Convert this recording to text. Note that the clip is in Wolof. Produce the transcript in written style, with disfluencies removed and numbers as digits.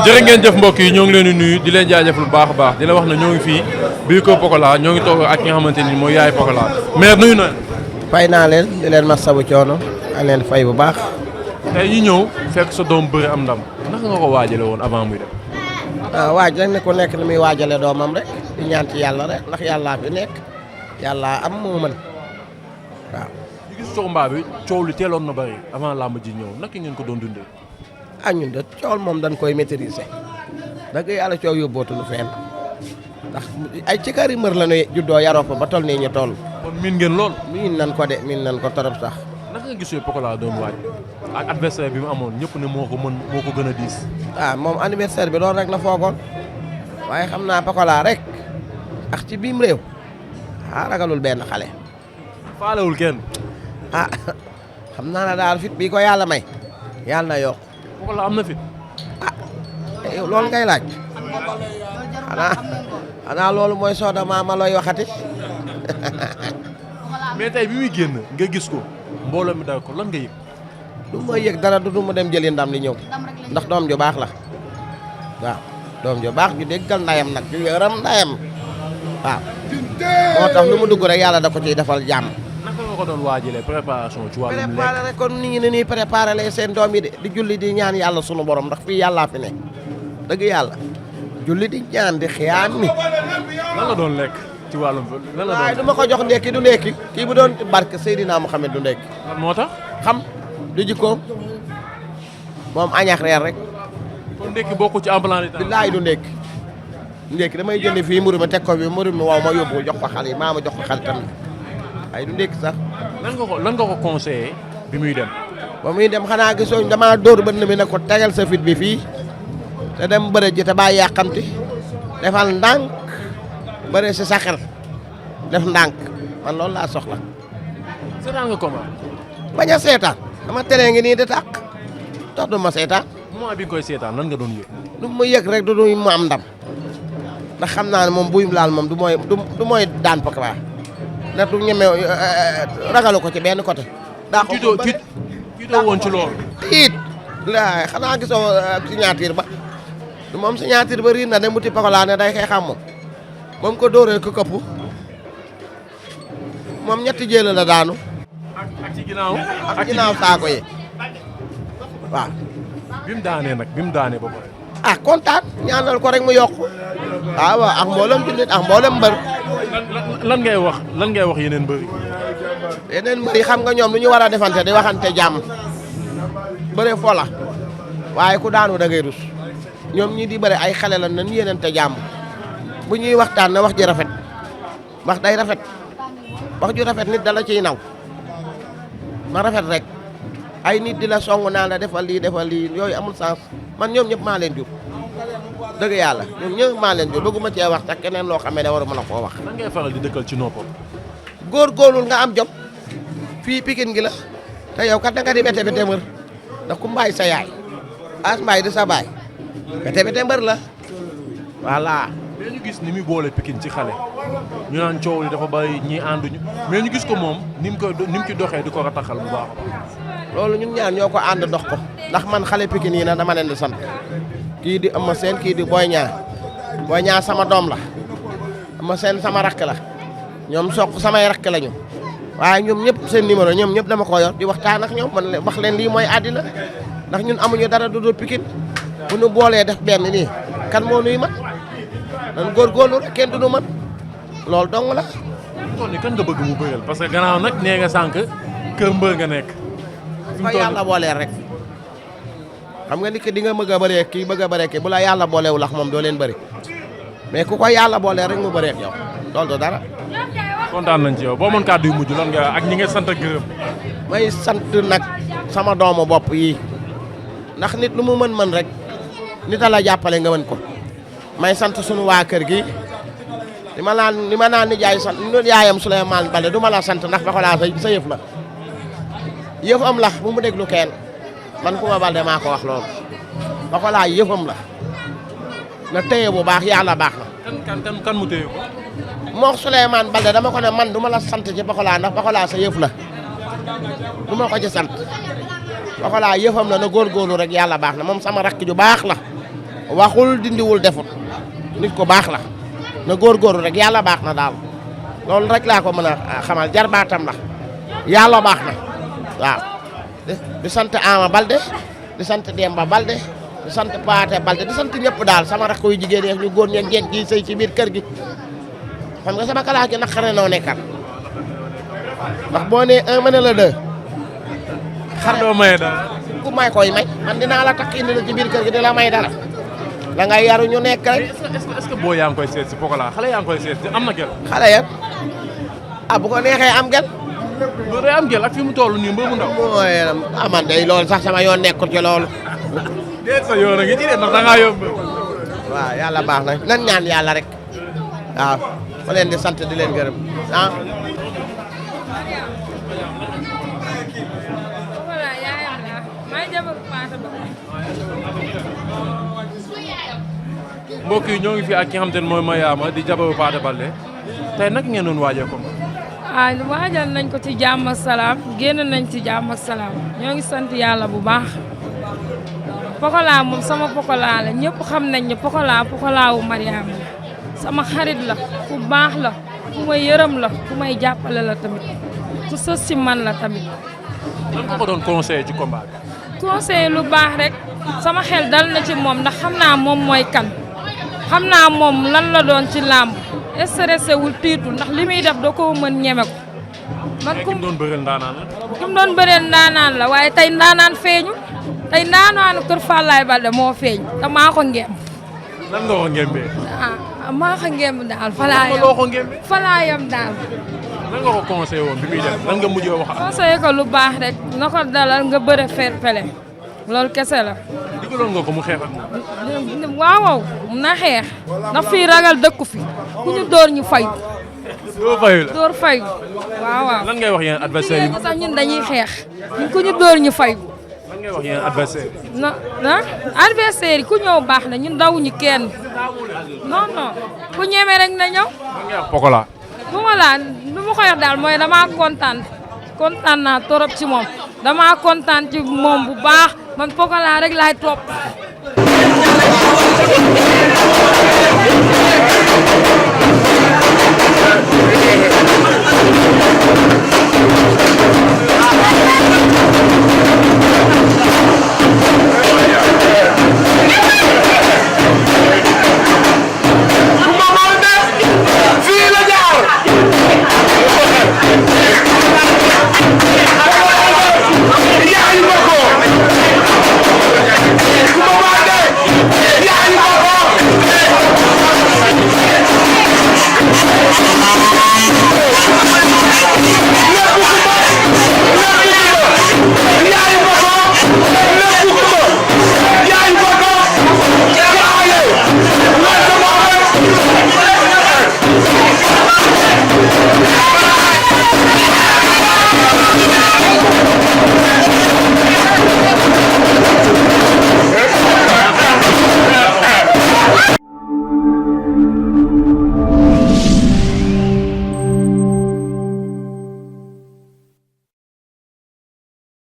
jërë ngeen jëf mbokk yi ñoo ngi leen di nuyu di leen jaajëfal bu baax a baax di la wax ne ñoo ngi fii biir ko Pokola ñoo ngi toog ak ki nga xamante ni mooy yaay Pokola mais nuyu na fay naa leen di leen masawu coono a leen fay bu baax. tey ñu ñëw fekk sa doom bëri am ndam naka nga ko waajale woon avant muy dem. waaj rek ne ku nekk ni muy waajale doomam rek di ñaan ci yàlla rek ndax yàllaa fi nekk yàllaa am moo mën waaw. ñu gis combat bi coow li teeloon na bëri avant làmb ji ñëw naka ngeen ko doon dundee. ñun de cool moom dañ koy maîtriser dëgg yàlla coow yóbbootuñu fenn ndax ay ci kër yi mër la ñu juddoo yaroo fa ba toll nii ñu toll. kon miin ngeen lool. miin nan ko de miin nan ko torop sax. naka nga gisee Pokola doon waaj ak adversaire bi mu amoon ñëpp ne moo ko gën a diis. moom anniversaire bi loolu rek la foogoon waaye xam naa Pokola rek ak ci biim réew ragalul benn xale. faalewul kenn. xam naa ne daal fit bii ko yàlla may yàlla na yokk. Pokola am na fit. yow loolu ngay laaj xanaa loolu mooy sooda ma looy waxati. mais tey bi muy génn nga gis ko mbooloo mi daal ko lan nga yëg. du ma yëg dara du mu dem jëli ndam li ñëw ndax doom ju baax la waaw doom ju baax ju déggal ndayam nag ju yërëm ndayam waaw moo tax lu mu dugg rek yàlla da ko ciy defal jàmm. naka nga ko doon waajalee préparation ci wàllum lekk. préparé rek kon nit ñi ne ñuy préparé lay seen doom yi di julli di ñaan yàlla sunu borom ndax fii yàllaa fi ne dëgg yàlla julli di ñaan di xiyaam mi. lan la doon lekk ci wàllum lan la doon waaye du ma ko jox ndekki du ndekki kii bu doon barke Seydina Mohamed du ndekki. lan moo tax. xam du jikkoom moom añax reer rek. kon ndekki bokku ci ambulance yi. billaay du ndekki ndekki damay jënd fii mburu mi teg ko bi mburu mi waaw ma yóbbu jox ko xale yi maa ma jox ko xale tamit ay du ndekki sax. lan nga ko conseillé bi muy dem. ba muy dem xanaa gisoo damaa dóor bënn mi ne ko tegal sa fit bi fii te dem bëre ji te bàyyi yàqamti defal ndànk bëre si sa xel def ndànk man loolu laa soxla. seetaan nga comment. bañ a seetaan dama tere ngi nii di tàq tax du ma seetaan. moment bi nga koy seetaan lan nga doon yëg. du ma yëg rek du mu am ndam ndax xam naa ne moom buy laal moom du mooy daan Pokola ndax du ñeme ragalu ko ci benn côté. daa ko tiitoo woon ci loolu. tiit la xanaa gisoo signature ba du moom signature ba riir na dem wuti Pokola ne day xëy xam moom ko dóoree ko këpp moom ñetti jéel la daanu. ak ci ginnaaw ak ginnaaw saako yi waaw. bi mu daanee ba pare. kontaan ñaanal ko rek mu yokk waaw ak mboolem jullit ak mboolem mbër. lan ngay wax yeneen mbër yi. yeneen mbër yi xam nga ñoom lu ñu war a defante di waxante jàmm bëre fola waaye ku daanu da ngay rus ñoom ñii di bëre ay xale la nañu yenente jàmm bu ñuy waxtaan na wax ji rafet wax day rafet wax ju rafet nit dala ciy naw na rafet rek ay nit di la song naa la defal lii yooyu amul sens man ñoom ñëpp maa leen jur dëgg yàlla ñoom ñëpp maa leen jur bëgguma cee wax sax keneen loo xamee ne waru mën a koo wax. lan ngay faral di dëkkal ci noppam. góorgóorlul nga am jom fii Pikine gi la te yow kat da nga di bete mbër ndax ku mbaay sa yaay as mbaay di sa baay bete mbër la voilà. mais ñu gis ni muy boole Pikine ci xale ñu naan coow li dafa bari ñii ànduñu mais ñu gis ko moom ni mu ci doxee di ko rataxal bu baax. loolu ñun ñaan ñoo ko ànd dox ko ndax man xale Pikine yi na dama leen di sant kii di Eumeu Sène kii di Boy Niang sama doom la Eumeu Sène sama rakk la ñoom Sokh samay rakk lañu waaye ñoom ñëpp seen numéro ñoom ñëpp dama ko yor di waxtaan ak ñoom man wax leen lii mooy àddina ndax ñun amuñu dara du dul Pikine bu ñu boolee def benn nii kan moo nuy mat nan góorgóorlu rek kenn du nu mat loolu dong la. tool kan nga bëgg mu bëggal parce que gannaaw nag nee nga sànq kër mbër nga nekk. fa yàlla booleel rek xam nga ni que di nga bëgg a bëree kii bu la yàlla boolewul ak moom doo leen bëri mais ku ko yàlla boole rek mu bëreek yow loolu du dara. kontaan nañ ci yow boo mën kàddu yu mujj lan nga ak ñi nga sant ak gërëm. may sant nag sama doomu bopp yi ndax nit lu mu mën rek nit a la jàppale nga mën ko may sant sunu waa kër gi li ma naan ni jaay sant ni yaayam Souleymane Balde du ma la sant ndax Pokola sa yëf la yëfam la bu mu déglu kenn man Coumba Balde maa ko wax loolu Pokola yëfam la na téye bu baax yàlla baax na. kan mu téye ko. moo Souleymane Balde dama ko ne man du ma la sant ci Pokola ndax Pokola sa yëf la du ma ko ci sant Pokola yëfam la na góorgóorlu rek yàlla baax na moom sama rakk ju baax la waxul dindiwul defut nit ko baax la na góorgóorlu rek yàlla baax na daal loolu rek laa ko mën a xamal jarbaatam la yàlla baax na waaw di sant Ama Balde di sant Demba Balde di sant Paate Balde di sant ñëpp daal sama rakk yu jigéen yi ñu góor ñeeg jeeg gi sëy ci biir kër gi xam nga sama kalaas gi naqare noo nekkal ndax boo nee 1 ma ne la 2. xar doo maye dara. ku may koy may man dinaa la takk indi la ci biir kër gi di la may dara da ngay yaru ñu nekk rek. est-ce que boo yaa ngi koy seet si Pokola xale yaa ngi koy seet si am na gel. xale ya bu ko neexee am gel. loolu day am gel ak fi mu toll nii mbër mu ndaw. mooy man day loolu sax sama yoon nekkul ci loolu. déet sa yoon a ngi ci de ndax da ngaa yomb. waaw yàlla baax na nan ñaan yàlla rek waaw ma leen di sant di leen gërëm ah. mbokk yi ñoo ngi fi ak ki nga xamante ne mooy Mariama di jabaru Paate Balde tey nag ngeen doon waajee ko. waajal nañ ko ci jàmm ak salaam génn nañ ci jàmm ak salaam ñoo ngi sant yàlla bu baax. Pokola moom sama Pokola la ñëpp xam nañ ne Pokola wu Mariama la sama xarit la ku baax la ku may yërëm la ku may jàppale la tamit ku sës si man la tamit. lan nga ko doon conseillé ci combat bi. conseil lu baax rek sama xel dal na ci moom ndax xam naa moom mooy kan xam naa moom lan la doon ci làmb stressé wul tiitul ndax li muy def da koo mën ñeme ko. man ki mu doon bëreel ndaanaan la. ki mu doon bëreel ndaanaan la waaye tey ndaanaan feeñu tey ndaanaanu kër Fallaye Balde moo feeñ te maa ko ngemb. lan nga ko ngembee. maa ko ngemb daal falaayam daal. lan nga ko conseillé woon bi muy def lan nga mujjee wax. conseillé ko lu baax rek na ko dalal nga bëre fair play loolu kese la. digaloon nga ko mu xeex ak moom. waaw na xeex ndax fii ragal dëkku fi ku ñu door ñu fayu. doo fayu la door fayu waaw. lan ngay wax yéen adversaire yi. sax ñun dañuy xeex ku ñu door ñu fayu. lan ngay wax yéen adversaire yi. adversaire yi ku ñëw baax na ñun dawuñu kenn non ku ñeme rek na ñëw. lan ngay wax Pokola. lu ma koy wax daal mooy damaa kontaan naa torop ci moom damaa kontaan ci moom bu baax man Pokola rek laay topp.